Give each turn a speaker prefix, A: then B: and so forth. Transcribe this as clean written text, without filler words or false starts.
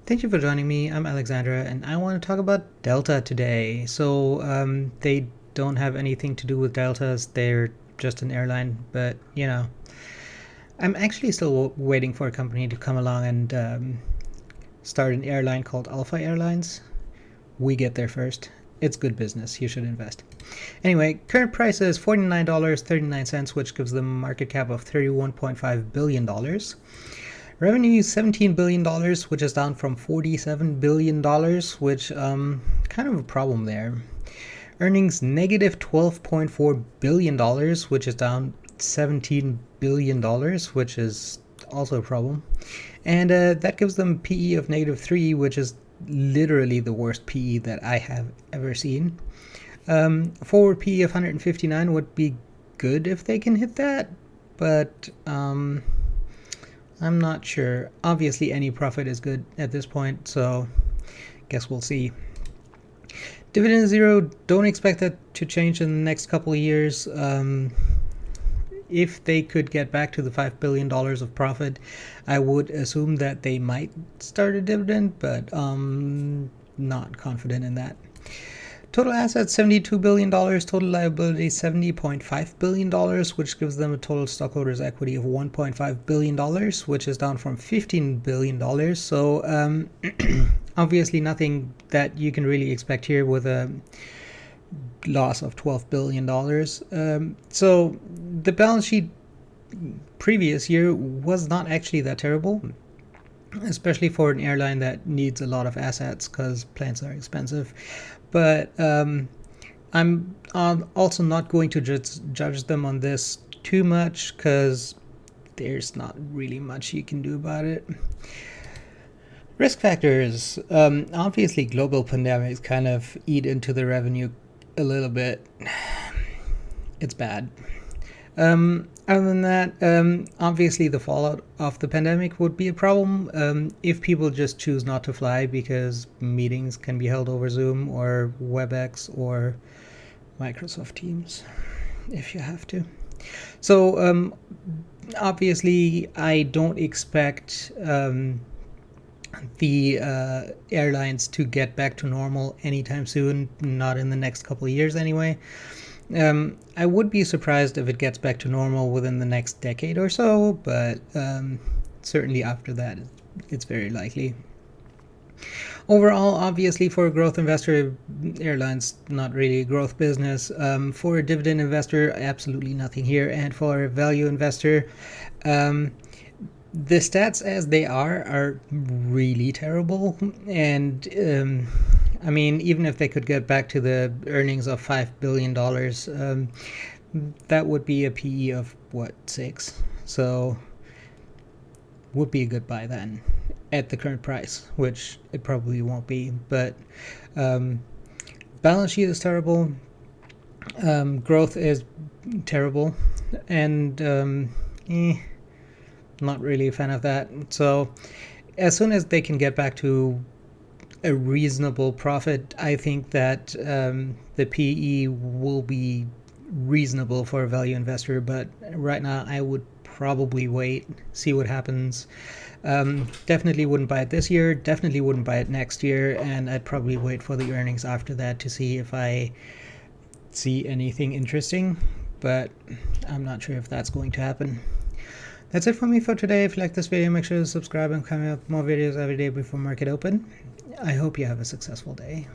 A: Thank you for joining me. I'm Alexandra, and I want to talk about Delta today. They don't have anything to do with Deltas, they're just an airline, but I'm actually still waiting for a company to come along and start an airline called Alpha Airlines. We get there first. It's good business. You should invest. Anyway, current price is $49.39, which gives them a market cap of $31.5 billion. Revenue is $17 billion, which is down from $47 billion, which kind of a problem there. Earnings negative $12.4 billion, which is down $17 billion, which is also a problem. And that gives them PE of negative 3, which is literally the worst PE that I have ever seen. Forward PE of 159 would be good if they can hit that, but I'm not sure. Obviously, any profit is good at this point, so guess we'll see. Dividend 0, don't expect that to change in the next couple of years. If they could get back to the $5 billion of profit, I would assume that they might start a dividend, but not confident in that. Total assets $72 billion, total liabilities $70.5 billion, which gives them a total stockholders' equity of $1.5 billion, which is down from $15 billion. So obviously nothing that you can really expect here with a loss of $12 billion. So the balance sheet previous year was not actually that terrible, especially for an airline that needs a lot of assets because planes are expensive. But I'm also not going to judge them on this too much because there's not really much you can do about it. Risk factors. Obviously, global pandemics kind of eat into the revenue a little bit. It's bad. Other than that, obviously the fallout of the pandemic would be a problem if people just choose not to fly because meetings can be held over Zoom or WebEx or Microsoft Teams if you have to. So obviously I don't expect the airlines to get back to normal anytime soon, not in the next couple of years anyway. I would be surprised if it gets back to normal within the next decade or so, but certainly after that, it's very likely. Overall, obviously, for a growth investor, airlines not really a growth business. For a dividend investor, absolutely nothing here. And for a value investor, the stats as they are really terrible. And I mean, even if they could get back to the earnings of $5 billion, that would be a PE of, 6? So would be a good buy then at the current price, which it probably won't be. But balance sheet is terrible. Growth is terrible. And not really a fan of that. So as soon as they can get back to a reasonable profit, I think that the PE will be reasonable for a value investor, but right now I would probably wait, see what happens. Definitely wouldn't buy it this year, definitely wouldn't buy it next year, and I'd probably wait for the earnings after that to see if I see anything interesting, but I'm not sure if that's going to happen. That's it for me for today. If you like this video, make sure to subscribe. I'm coming up with more videos every day before market open. I hope you have a successful day.